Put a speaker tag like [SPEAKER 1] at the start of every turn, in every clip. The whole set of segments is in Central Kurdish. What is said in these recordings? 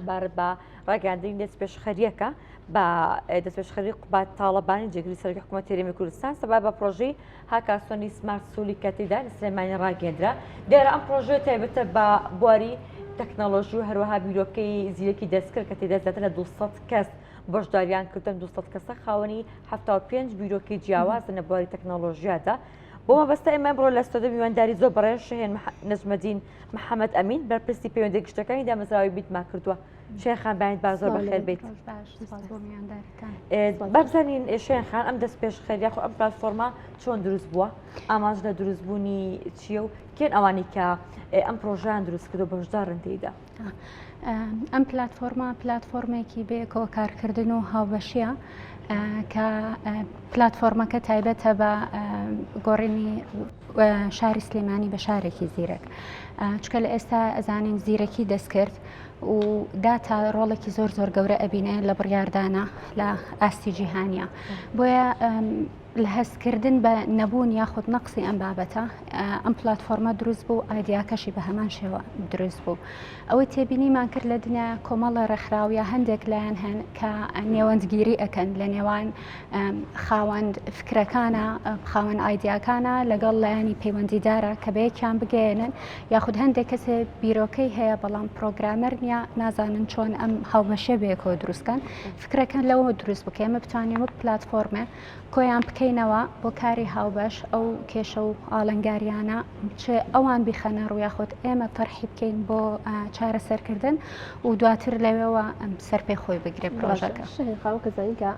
[SPEAKER 1] بارد بە ڕاگەاندنی دەست پێشخەریەکە بە دەستپێشخەری قوبات تاڵەبانی جێگری سەرۆکی حکوومەتی هەرێمی کوردستان سەبا بە پرۆژەی هاکارسۆنی سمارت سوولی کە تێدا لە سلێمانی ڕاگەاندرا. دیارە ئەم پرۆژە تایبەتە بە بواری تەکنۆلۆژی و هەروەها بیرۆکەی زیرەکی دەستکرد کە تێدا زیاتر لە 200 کەس بەشداریان کردن. 200 کەسە خاوەنی 75 بیرۆکی جیاوازن لە بواری تەکنۆلۆژیادا. بۆ مەبەستە ئێمە بڕۆ لە ستۆدیۆ میوانداری زۆر بەڕێز شەهێن نەجمەدین محەممەد ئەمین بەرپرسی پەیوەندی گشتەکانی دامەزراوی بیتمان کردووە. شێخان باید با زۆر بەخێر بیت. بابزانین شێخان ئەم دەست پێشخەریە خۆ ئەم پلتفۆرما چۆن دروست بووە؟ ئامانج لە دروستبوونی چییە و کێن ئەوانی کە ئەم پرۆژیان دروست کردو بەشدارن تێیدا؟
[SPEAKER 2] ئەم پلتفۆرمێکی بەیەکەوە کارکردن و هاوبەشیە کە پلتفۆرمەکە تایبەتە بە گۆڕینی شاری سلێمانی بە شارێکی زیرەک. چکە لە ئێستا ئەزانین زیرەکی دەستکرد و داتا ڕۆڵێکی زۆر گەورە ئەبینێ لە بڕیاردانە لە ئاستی جیهانیە. بۆیە لە هەستکردن بە نەبوون یاخود نەقسی ئەم بابەتە ئەم پلتفۆرمە دروست بوو، ئایدیاکەشی بە هەمان شێوە دروست بوو. ئەوەی تێبینیمان کرد لە دنیا کۆمەڵە ڕێکخراویە هەندێک لایەن هەن کە نێوەندگیری ئەکەن لە نێوان خاوەند فکرەکانە، خاوەن ئایدیاکانە لەگەڵ لایانی پەیوەندیدارە کە بەیەکیان بگەێنن، یاخود هەندێک کەسێ بیرۆکەی هەیە بەڵام پرۆگرامەر نیە، نازانن چۆن ئەم هاوبەشە بەیەکەوە دروستکەن. فکرەکەن لەوە دروست بکە ئێمە بتوانین وەک پلتفۆرمە کۆیان بکەینەوە بۆ کاری هاوبەش ئەو کێشە و ئاڵنگاریانە چ ئەوان بیخەنە ڕوویاخۆت ئێمە تەرحی بکەین بۆ چارەسەرکردن و دواتر لەوێەوە سەرپێ خۆی بگرێت پرۆژەکە.
[SPEAKER 3] خاوە کەزانین کە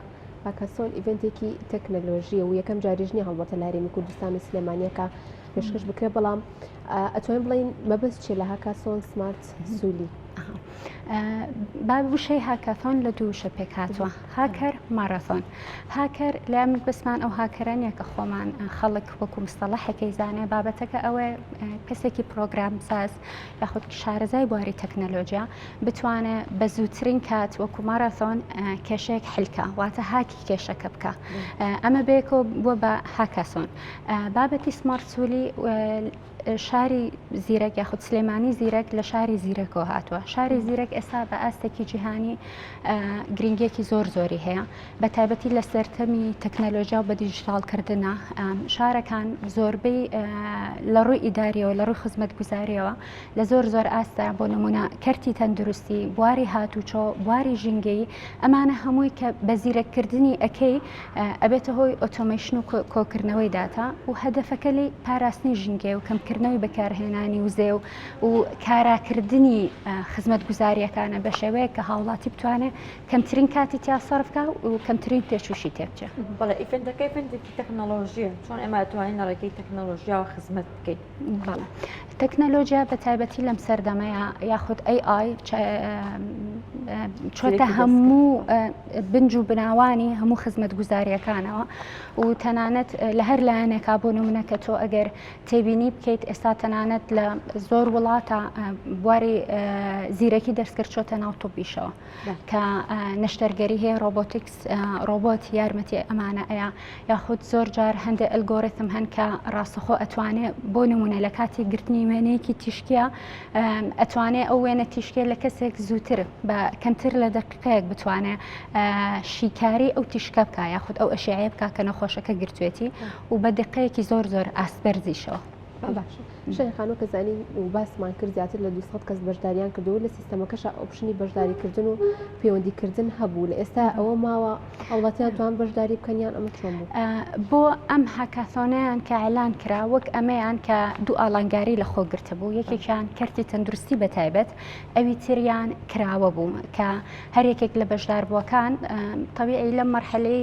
[SPEAKER 3] هاکاسۆن ئیڤنتێکی تەکنەلۆژیە و یەکەم جاریژنی هەڵبەتە لە هەرێمی کوردستان و سلێمانیەکە پێشکەش بکرێت، بەڵام ئەتوانین بڵین مەبەست چێ لە هاکاسۆن سمارت سوولی؟
[SPEAKER 2] بابوشەی هاکاتۆن لە دوو شە پێک هاتووە، هاکەر مارەتۆن. هاکەر لە من بسمان ئەو هاکەرانیە کە خۆمان خەڵک وەکو مستەڵەحێکی زانێ بابەتەکە ئەوێ کەسێکی پرۆگرام ساز یاخود شارەزای بواری تەکنەلۆژیا بتوانێت بە زووترین کات وەکو مارەتۆن کێشەیەک حلکە واتە هاکی کێشەکە بکە. ئەمە بێکەوە بووە بە هاکاسۆن. بابەتی سمارت سوولی شاری زیرەک یاخود سلێمانی زیرەک لە شاری زیرەکەوە هاتووە. شاری زیرەک ئێستا بە ئاستێکی جیهانی گرنگێکی زۆری هەیە، بە تایبەتی لە سەرتەمی تەکنەلۆژیا و بە دیجیتاڵکردنە. شارەکان زۆربەی لە ڕووی ئیداریەوە لە ڕووی خزمەتگوزاریەوە لە زۆر ئاستا بۆ نمونە کەرتی تەندروستی، بواری هاتوچۆ، بواری ژینگەی، ئەمانە هەمووی کە بە زیرەکردنی ئەەکەی ئەبێتە هۆی ئۆتۆمەیشن و کۆکردنەوەی داتا و هەدەفەکە لی پاراستنی ژینگەی و کەمکردنەوەی بەکارهێنانی وزێ و کاراکردنی خزمەتگوزاریەکانە بە شێوەیە کە هاوڵاتی بتوانێت کەمترین کاتی تیا سەرفکە و کەمترین تێچوشی تێبچێت.
[SPEAKER 1] بەڵێ ئیڤنتەکە ئیڤنتێکی تەکنۆلۆژیە، چۆن ئێمە ئەتوانین لە ڕێگەی تەکنۆلۆژیا و خزمەت بکەین؟
[SPEAKER 2] بەڵێ تەکنەلۆژیا بە تایبەتی لەم سەردەمەیە یاخود AI چۆتە هەموو بنج و بناوانی هەموو خزمەتگوزاریەکانەوە و تەنانەت لە هەر لایەنێکا بۆ نمونە کە تۆ ئەگەر تێبینی بکەیت ئێستا تەنانەت لە زۆر وڵاتە بواری زیرەکی دەستکرد چۆتە ناو تۆپیشەوە کە نەشتەرگەری هەیە، ڕۆبۆتیکس، ڕۆبۆت یارمەتی ئەمانە ئەیە، یاخود زۆر جار هەندێک ئەلگۆریتم هەن کە ڕاستەخۆ ئەتوانێت بۆ نمونە لە کاتی گرتنی وێنەیەکی تیشکیە ئەتوانێت ئەو وێنە تیشکێ لە کەسێک زووتر بە کەمتر لە دەقیقەیەک بتوانێت شیکاری ئەو تیشکە بکە یاخود ئەو ئەشعەیە بکە کە نەخۆشەکە گرتوێتی و بە دقەیەکی زۆر ئاسبەرزیشەوە.
[SPEAKER 3] شەیخانۆ کەزانی و باسمان کرد زیاتر لە 200 کەس بەشداریان کردو لە سیستەمەکەشە ئۆپشنی بەشداریکردن و پەیوەندیکردن هەبوو. لە ئێستا ئەوە ماوە هەوڵاتیان توان بەشداری بکەنیان ئەمە چۆن بوو؟
[SPEAKER 2] بۆ ئەم هاکاسۆنەیان کە ئەعلان کرا وەک ئەمەیان کە دوو ئاڵنگاری لە خۆ گرتە بوو، یەکێکیان کەرتی تەندروستی بە تایبەت، ئەوی تریان کراوە بوو کە هەرێکێک لە بەشداربووەکان تەبیعی لەم مەرحەلەی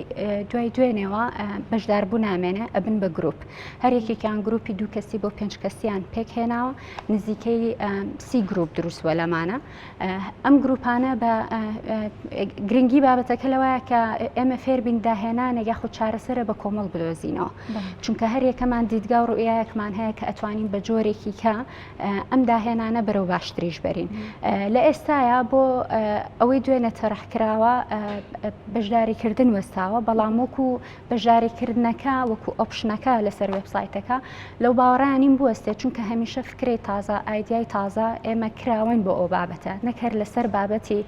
[SPEAKER 2] دوێنێەوە بەشداربوو نامێنێ ئەبن بە گروپ. هەرێکێکیان گروپی 2 کەسی بۆ 5 کەسیان پێک هێناوە، نزیکەی 30 گروپ دروستوە لەمانە. ئەم گروپانە بە گرنگی بابەتەکە لەوەیە کە ئێمە فێربین داهێنانێک یاخود چارەسەرە بە کۆمەڵ بدۆزینەوە، چونکە هەرێکەمان دیدگا و ڕوئیەکمان هەیە کە ئەتوانین بە جۆرێکی کە ئەم داهێنانە بەرەو باشتریش بەرین. لە ئێستاە بۆ ئەوەی دوێنێ تەرەحکراوە بەشداریکردن وەستاوە، بەڵام وەکو بەشداریکردنەکە وەکو ئۆپشنەکە لەسەر وێبسایتەکە لەو باوەڕیان بتوانین بوەستێ چونکە هەمیشە فکرەی تازە ئایدیای تازە ئێمە کراوین بۆ ئەو بابەتە نەکەر لەسەر بابەتی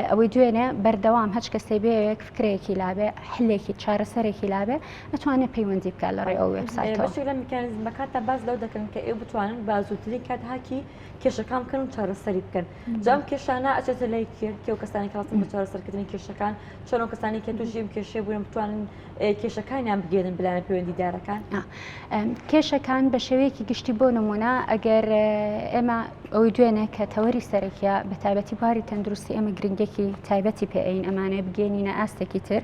[SPEAKER 2] ئەوەی دوێنێ بەردەوام هەچ کەسێ بێوێک فکرەیەکی لابێ حلێکی چارەسەرێکی لابێ ئەتوانێت پەیوەندی بکات لە ڕێ ئەو وێبسایتەوە.
[SPEAKER 1] بەشێک لە میکانیزمەکانتە باز لەو دەکەن کە ئێوە بتوانن بە زووترین کات هاکی کێشەکان بکەن و چارەسەری بکەن. جام کێشانە ئەچێتە لای کێ و کەسانی کەڵاستن بە چارەسەرکردنی کێشەکان چۆن کەسانی کە تووشی کێشێ بوون بتوانن کێشەکانیان بگێنن بلایەن پەیوەندیدارەکان.
[SPEAKER 2] کێشەکان بە شێوەیەکی گشتی بۆ نمونە ئەگەر ئێمە ئەوەی دوێنێ کە تەوەری سەرەکیە بە تایبەتی باری تەندروستی ئەمە گرنگێکی تایبەتی پێین ئەمانەیە بگەێنینە ئاستێکی تر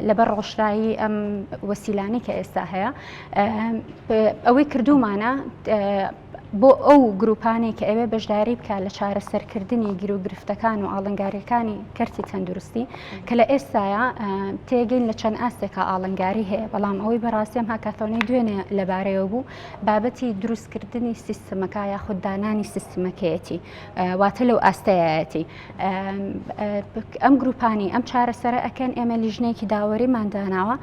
[SPEAKER 2] لەبەر ڕۆژایی ئەم وەسیلانی کە ئێستا هەیە ئەوەی کردومانە بۆ ئەو گروپانی کە ئەوێ بەشداری بکات لە چارەسەرکردنی گیر و گرفتەکان و ئاڵنگاریەکانی کەرتی تەندروستی کە لە ئێستاە تێگەین لە چەند ئاستێکە ئاڵنگاری هەیە بەڵام ئەوەی بەڕاستیم هاکاتۆنەی دوێنێ لەبارەیەوە بوو بابەتی دروستکردنی سیستمەکە یاخود دانانی سیستمەکەیەتی واتە لەو ئاستەیەتی ئەم گروپانی ئەم چارەسەرە ئەکەن ئێمە لیژنەیەکی داوەریمان داناوە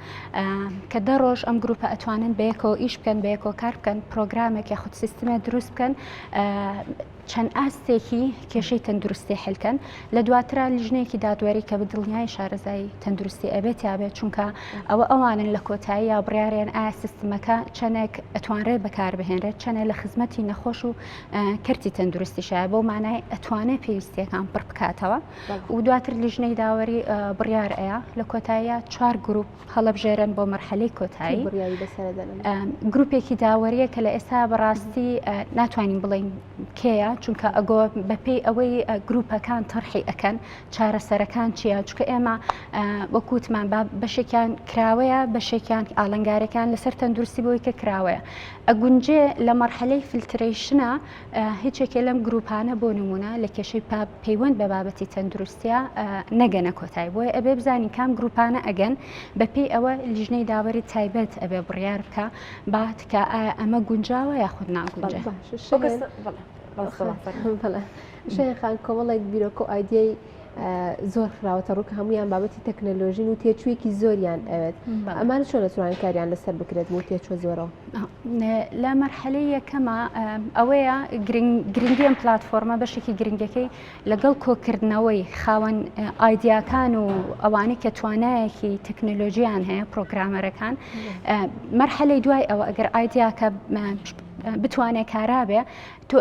[SPEAKER 2] کە دە ڕۆژ ئەم گروپە ئەتوانن بەیەکەوە ئیش بکەن بەیەکەوە کار بکەن پرۆگرامێک یاخود سیستمێک دروست بکەن چەند ئاستێکی کێشەی تەندروستی حلکەن لە دواترا لیژنەیەکی دادوەری کە بە دڵنیای شارەزایی تەندروستی ئەبێت یابێت چونکە ئەوە ئەوانن لە کۆتایی یا بڕیاریان ئایا سیستمەکە چەندێک ئەتوانرێت بەکار بهێنرێت چەندێک لە خزمەتی نەخۆش و کەرتی تەندروستی شایە بۆ مانای ئەتوانێت پێویستیەکان پڕ بکاتەوە و دواتر لیژنەی داوەری بڕیار ئەیە لە کۆتاییە 4 گروپ هەڵەبژێرن بۆ مەرحەلەی کۆتایی گروپێکی داوەریە کە لە ئێستا بەڕاستی ناتوانین بڵین کێیە چونکە ئەگۆ بەپێی ئەوەی گروپەکان تەرحی ئەەکەن چارەسەرەکان چییە چکە ئێمە وەکوتمان بەشێکیان کراوەیە بەشێکیان ئاڵنگارەکان لەسەر تەندروستی بۆی کە کراوەیە ئەگونجێ لە مەرحەلەی فیلترێشنە هیچێکێ لەم گروپانە بۆ نمونە لە کێشەی پەیوەند بە بابەتی تەندروستیە نەگەنە کۆتایی بۆیە ئەبێ بزانین کام گروپانە ئەگەن بەپێی ئەوە لیژنەی داوەری تایبەت ئەبێ بڕیار بکە بات کە ئەمە گونجاوە یاخود ناگونجێ.
[SPEAKER 3] شەیخان کۆمەڵێک بیرۆکە و ئایدیای زۆر خراوەتە ڕووکە هەمویان بابەتی تەکنەلۆژین و تێچوویەکی زۆریان ئەوێت ئەمان چۆن دەتوانن کاریان لەسەر بکرێت بۆ تێچوە زۆرەوە
[SPEAKER 2] لە مەرحەلەی یەکەمە ئەوەیە گرنگی ئەم پلاتفۆرمە بەشێکی گرنگەکەی لەگەڵ کۆکردنەوەی خاوەن ئایدیاکان و ئەوانەی کە توانایەکی تەکنەلۆژیان هەیە پرۆگرامەرەکان مەرحەلەی دوای ئەوە ئەگەر ئایدیاکە بتوانێت کارابێ تۆ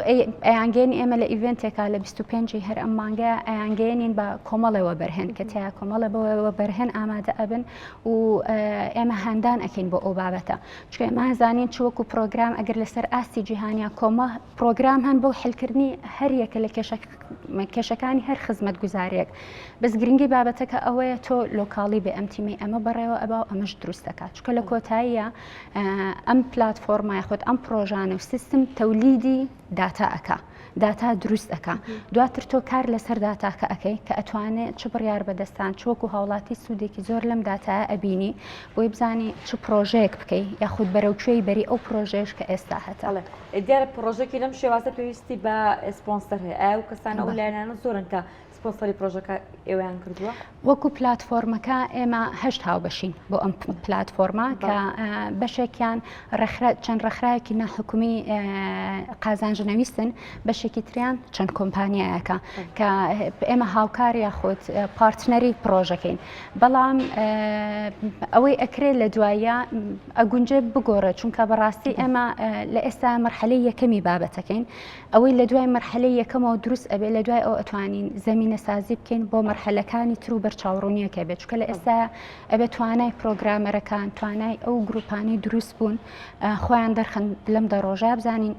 [SPEAKER 2] ئەیانگەێنی ئێمە لە ئیڤنتێکا لە 25 هەر ئەم مانگە ئەیانگەێنین بە کۆمەڵەوە بەرهێن کە تیا کۆمەڵە بەوەوە بەرهێن ئامادە ئەبن و ئێمە هەندان ئەکەین بۆ ئەو بابەتە چکە ئێمەزانین چوەکو پرۆگرام ئەگەر لەسەر ئاستی جیهانیا کۆمە پرۆگرام هەن بۆ حلکردنی هەریەکە لە کێشەکانی هەر خزمەت گوزارێک بەس گرنگی بابەتەکە ئەوەیە تۆ لۆکاڵی بێ ئەمتیمی ئەمە بەڕێوە ئەبا ئەمەش دروست دەکات چکە لە کۆتاییە ئەم پلاتفۆرمای خۆت ئەم پرۆژانە و سیستم تەولیدی داتا ئەکا داتا دروست ئەکا دواتر تۆ کار لەسەر داتاکە ئەەکەی کە ئەتوانێت چ بڕیار بەدەستان چۆکو هاوڵاتی سوودێکی زۆر لەم داتایە ئەبینی بۆی بزانی چ پرۆژەیەک بکەیت یاخود بەرەوکوێی بەری ئەو پرۆژێش کە ئێستا هەتە
[SPEAKER 1] دیارە پرۆژێکی لەم شێوازە پێویستی بە ئسپۆنسەر هەیە ئایا و کەسانە ئەو لایەنانە زۆرن کە سپۆنسەری پرۆژەکە ئێوەیان کردووە
[SPEAKER 2] وەکو پلاتفۆرمەکە ئێمە 8 هاوبەشین بۆ ئەم پلاتفۆرمە کە بەشێکیان چەند ڕێکخراوێکی ناحکومی قازانجنەویستن بەشێکی تریان چەند کۆمپانیایەکە کە ئێمە هاوکار یاخود پارتنەری پرۆژەکەین بەڵام ئەوەی ئەکرێت لە دوایە ئەگونجێ بگۆڕێت چونکە بەڕاستی ئێمە لە ئێستا مەرحەلەی یەکەمی بابەتەکەین ئەوەی لە دوای مەرحەلەی یەکەمەوە دروست ئەبێت لە دوای ئەو ئەتوانین زمینە سازی بکەین بۆ مەرحەلەکانی تر و بەرچاوڕوونیەکە بێت چکە لە ئێستا ئەبێت توانای پرۆگرامەرەکان توانای ئەو گروپانی دروست بوون خۆیان دەرخن لەم دەڕۆژە بزانین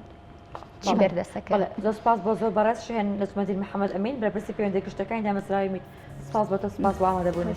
[SPEAKER 2] چی بەردەستەکە.
[SPEAKER 1] زۆر سپاس بۆ زۆر بەڕاست شێن نەجمەدین محەممەد ئەمین بەرپرسی پەیوەندی گشتەکانی دامەزراوی سپاس بۆ تۆ سپاس بۆ ئامادەبوونی.